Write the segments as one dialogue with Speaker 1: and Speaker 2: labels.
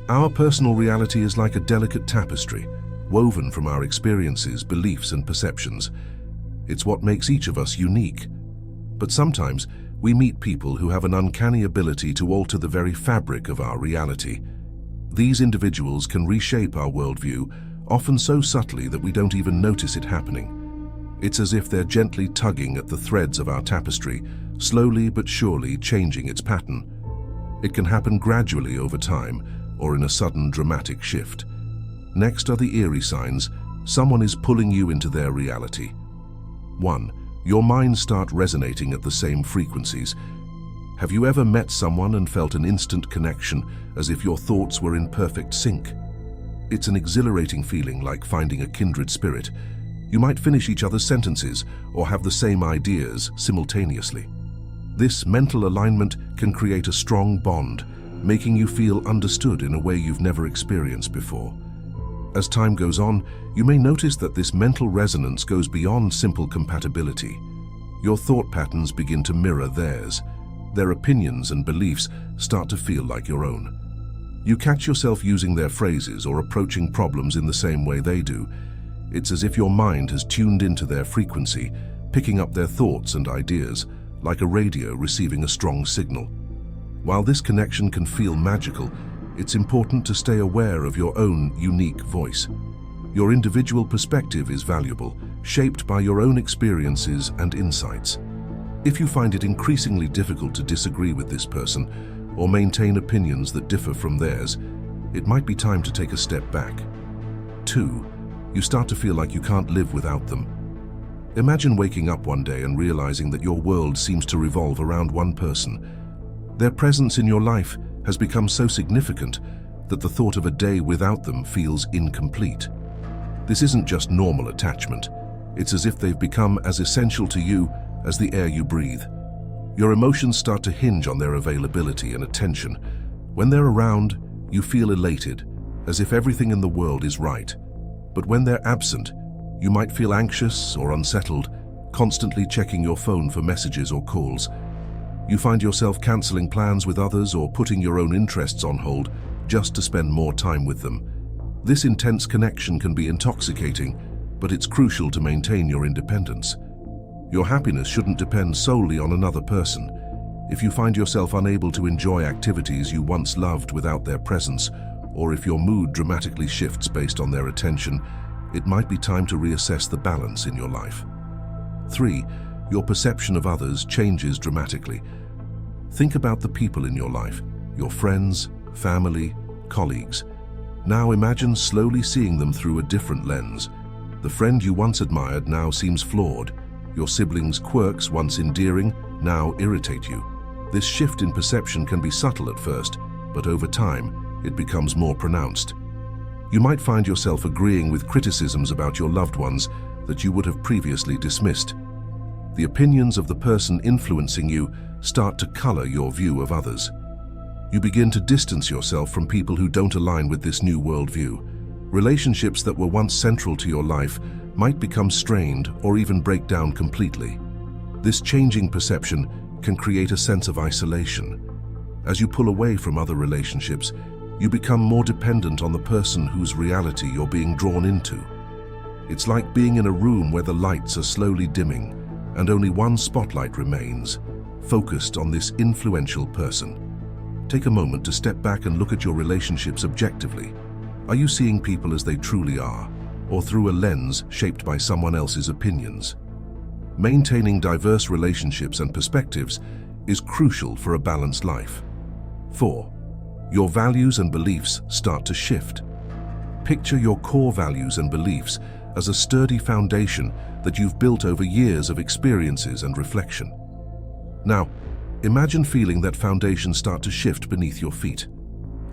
Speaker 1: Our personal reality is like a delicate tapestry, woven from our experiences, beliefs, and perceptions. It's what makes each of us unique. But sometimes, we meet people who have an uncanny ability to alter the very fabric of our reality. These individuals can reshape our worldview, often so subtly that we don't even notice it happening. It's as if they're gently tugging at the threads of our tapestry, slowly but surely changing its pattern. It can happen gradually over time, or in a sudden dramatic shift. Next are the eerie signs. Someone is pulling you into their reality. 1. Your minds start resonating at the same frequencies. Have you ever met someone and felt an instant connection, as if your thoughts were in perfect sync? It's an exhilarating feeling, like finding a kindred spirit. You might finish each other's sentences or have the same ideas simultaneously. This mental alignment can create a strong bond, making you feel understood in a way you've never experienced before. As time goes on, you may notice that this mental resonance goes beyond simple compatibility. Your thought patterns begin to mirror theirs. Their opinions and beliefs start to feel like your own. You catch yourself using their phrases or approaching problems in the same way they do. It's as if your mind has tuned into their frequency, picking up their thoughts and ideas, like a radio receiving a strong signal. While this connection can feel magical, it's important to stay aware of your own unique voice. Your individual perspective is valuable, shaped by your own experiences and insights. If you find it increasingly difficult to disagree with this person or maintain opinions that differ from theirs, it might be time to take a step back. 2. You start to feel like you can't live without them. Imagine waking up one day and realizing that your world seems to revolve around one person. Their presence in your life has become so significant that the thought of a day without them feels incomplete. This isn't just normal attachment. It's as if they've become as essential to you as the air you breathe. Your emotions start to hinge on their availability and attention. When they're around, you feel elated, as if everything in the world is right. But when they're absent, you might feel anxious or unsettled, constantly checking your phone for messages or calls. You find yourself canceling plans with others or putting your own interests on hold just to spend more time with them. This intense connection can be intoxicating, but it's crucial to maintain your independence. Your happiness shouldn't depend solely on another person. If you find yourself unable to enjoy activities you once loved without their presence, or if your mood dramatically shifts based on their attention, it might be time to reassess the balance in your life. 3. Your perception of others changes dramatically. Think about the people in your life, your friends, family, colleagues. Now imagine slowly seeing them through a different lens. The friend you once admired now seems flawed. Your siblings' quirks, once endearing, now irritate you. This shift in perception can be subtle at first, but over time, it becomes more pronounced. You might find yourself agreeing with criticisms about your loved ones that you would have previously dismissed. The opinions of the person influencing you start to color your view of others. You begin to distance yourself from people who don't align with this new worldview. Relationships that were once central to your life might become strained or even break down completely. This changing perception can create a sense of isolation. As you pull away from other relationships, you become more dependent on the person whose reality you're being drawn into. It's like being in a room where the lights are slowly dimming and only one spotlight remains, focused on this influential person. Take a moment to step back and look at your relationships objectively. Are you seeing people as they truly are, or through a lens shaped by someone else's opinions? Maintaining diverse relationships and perspectives is crucial for a balanced life. 4. Your values and beliefs start to shift. Picture your core values and beliefs as a sturdy foundation that you've built over years of experiences and reflection. Now, imagine feeling that foundation start to shift beneath your feet.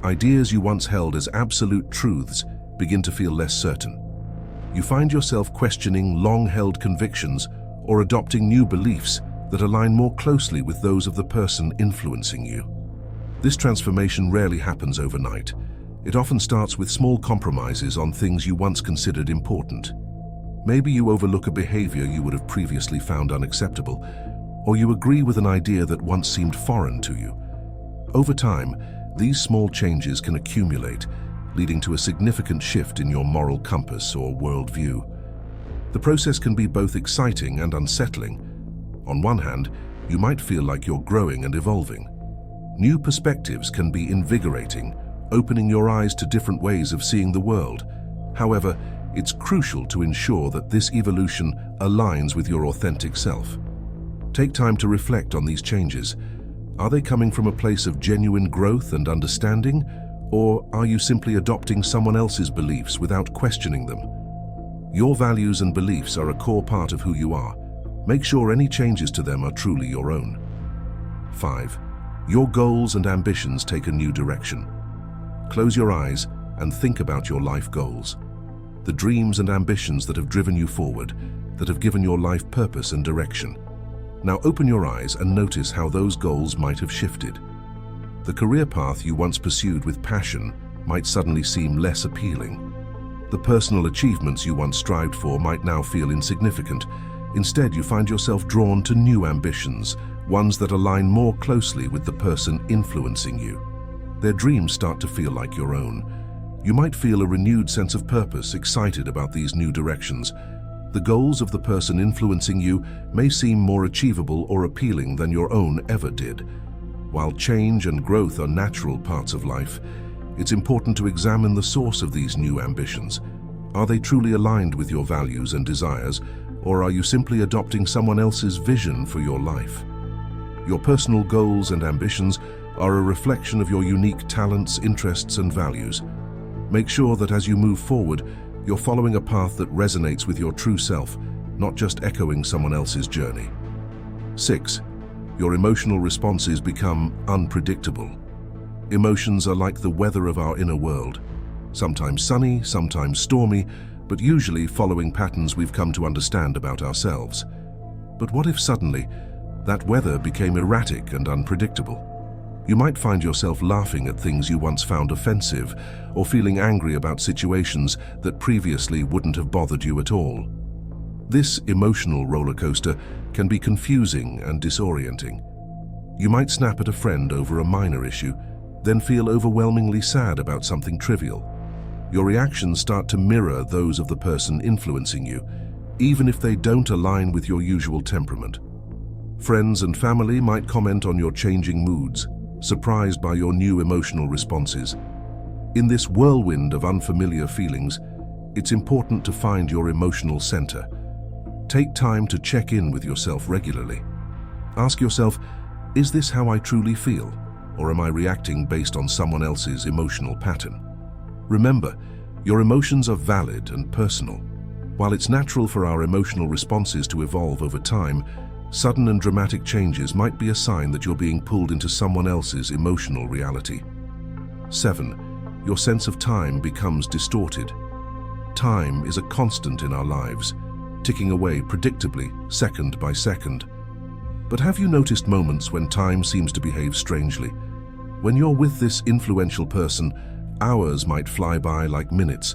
Speaker 1: Ideas you once held as absolute truths begin to feel less certain. You find yourself questioning long-held convictions or adopting new beliefs that align more closely with those of the person influencing you. This transformation rarely happens overnight. It often starts with small compromises on things you once considered important. Maybe you overlook a behavior you would have previously found unacceptable, or you agree with an idea that once seemed foreign to you. Over time, These small changes can accumulate, leading to a significant shift in your moral compass or worldview. The process can be both exciting and unsettling. On one hand, you might feel like you're growing and evolving. New perspectives can be invigorating, opening your eyes to different ways of seeing the world. However, it's crucial to ensure that this evolution aligns with your authentic self. Take time to reflect on these changes. Are they coming from a place of genuine growth and understanding, or are you simply adopting someone else's beliefs without questioning them? Your values and beliefs are a core part of who you are. Make sure any changes to them are truly your own. 5. Your goals and ambitions take a new direction. Close your eyes and think about your life goals. The dreams and ambitions that have driven you forward, that have given your life purpose and direction. Now open your eyes and notice how those goals might have shifted. The career path you once pursued with passion might suddenly seem less appealing. The personal achievements you once strived for might now feel insignificant. Instead, you find yourself drawn to new ambitions, ones that align more closely with the person influencing you. Their dreams start to feel like your own. You might feel a renewed sense of purpose, excited about these new directions. The goals of the person influencing you may seem more achievable or appealing than your own ever did. While change and growth are natural parts of life, it's important to examine the source of these new ambitions. Are they truly aligned with your values and desires, or are you simply adopting someone else's vision for your life? Your personal goals and ambitions are a reflection of your unique talents, interests, and values. Make sure that as you move forward, you're following a path that resonates with your true self, not just echoing someone else's journey. 6. Your emotional responses become unpredictable. Emotions are like the weather of our inner world. Sometimes sunny, sometimes stormy, but usually following patterns we've come to understand about ourselves. But what if suddenly that weather became erratic and unpredictable? You might find yourself laughing at things you once found offensive, or feeling angry about situations that previously wouldn't have bothered you at all. This emotional roller coaster can be confusing and disorienting. You might snap at a friend over a minor issue, then feel overwhelmingly sad about something trivial. Your reactions start to mirror those of the person influencing you, even if they don't align with your usual temperament. Friends and family might comment on your changing moods, surprised by your new emotional responses. In this whirlwind of unfamiliar feelings, it's important to find your emotional center. Take time to check in with yourself regularly. Ask yourself, is this how I truly feel, or am I reacting based on someone else's emotional pattern? Remember, your emotions are valid and personal. While it's natural for our emotional responses to evolve over time, sudden and dramatic changes might be a sign that you're being pulled into someone else's emotional reality. 7. Your sense of time becomes distorted. Time is a constant in our lives, ticking away predictably, second by second. But have you noticed moments when time seems to behave strangely? When you're with this influential person, hours might fly by like minutes.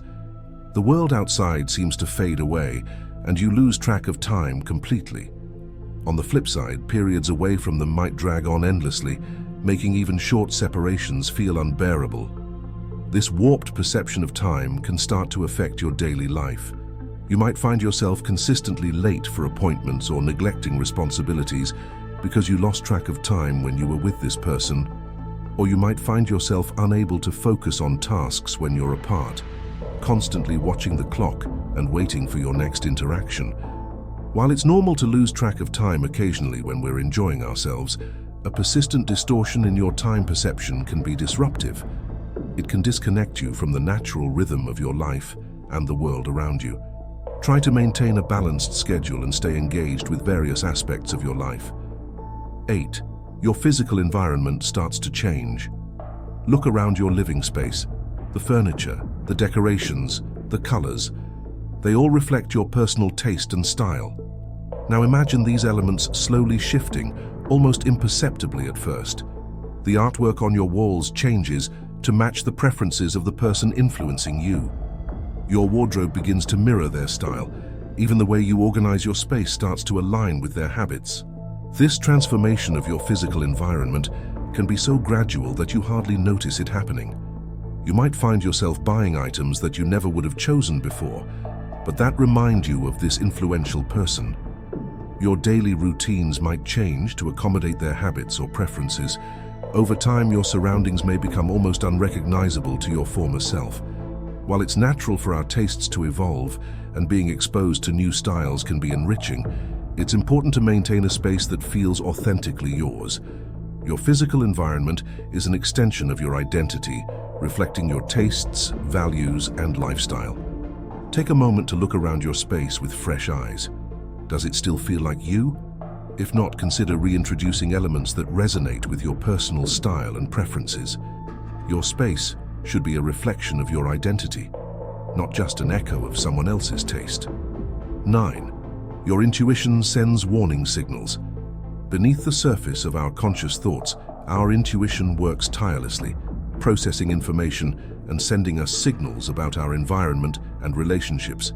Speaker 1: The world outside seems to fade away, and you lose track of time completely. On the flip side, periods away from them might drag on endlessly, making even short separations feel unbearable. This warped perception of time can start to affect your daily life. You might find yourself consistently late for appointments or neglecting responsibilities because you lost track of time when you were with this person. Or you might find yourself unable to focus on tasks when you're apart, constantly watching the clock and waiting for your next interaction. While it's normal to lose track of time occasionally when we're enjoying ourselves, a persistent distortion in your time perception can be disruptive. It can disconnect you from the natural rhythm of your life and the world around you. Try to maintain a balanced schedule and stay engaged with various aspects of your life. 8. Your physical environment starts to change. Look around your living space. The furniture, the decorations, the colors. They all reflect your personal taste and style. Now imagine these elements slowly shifting, almost imperceptibly at first. The artwork on your walls changes to match the preferences of the person influencing you. Your wardrobe begins to mirror their style. Even the way you organize your space starts to align with their habits. This transformation of your physical environment can be so gradual that you hardly notice it happening. You might find yourself buying items that you never would have chosen before, but that remind you of this influential person. Your daily routines might change to accommodate their habits or preferences. Over time, your surroundings may become almost unrecognizable to your former self. While it's natural for our tastes to evolve and being exposed to new styles can be enriching, it's important to maintain a space that feels authentically yours. Your physical environment is an extension of your identity, reflecting your tastes, values, and lifestyle. Take a moment to look around your space with fresh eyes. Does it still feel like you? If not, consider reintroducing elements that resonate with your personal style and preferences. Your space should be a reflection of your identity, not just an echo of someone else's taste. 9. Your intuition sends warning signals. Beneath the surface of our conscious thoughts, our intuition works tirelessly, processing information and sending us signals about our environment and relationships.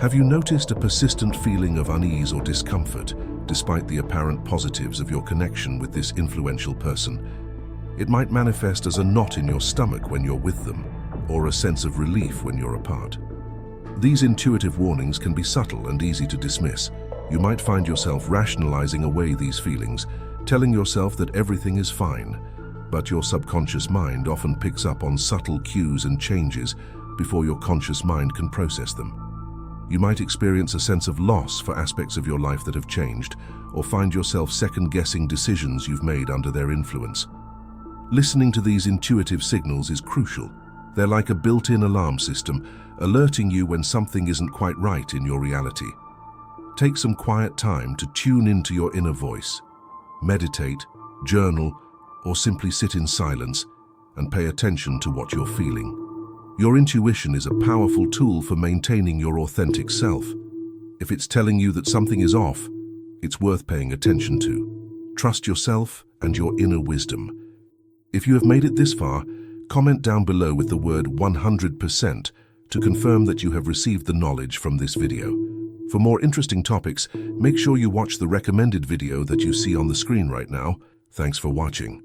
Speaker 1: Have you noticed a persistent feeling of unease or discomfort, despite the apparent positives of your connection with this influential person? It might manifest as a knot in your stomach when you're with them, or a sense of relief when you're apart. These intuitive warnings can be subtle and easy to dismiss. You might find yourself rationalizing away these feelings, telling yourself that everything is fine, but your subconscious mind often picks up on subtle cues and changes before your conscious mind can process them. You might experience a sense of loss for aspects of your life that have changed, or find yourself second-guessing decisions you've made under their influence. Listening to these intuitive signals is crucial. They're like a built-in alarm system, alerting you when something isn't quite right in your reality. Take some quiet time to tune into your inner voice. Meditate, journal, or simply sit in silence and pay attention to what you're feeling. Your intuition is a powerful tool for maintaining your authentic self. If it's telling you that something is off, it's worth paying attention to. Trust yourself and your inner wisdom. If you have made it this far, comment down below with the word 100% to confirm that you have received the knowledge from this video. For more interesting topics, make sure you watch the recommended video that you see on the screen right now. Thanks for watching.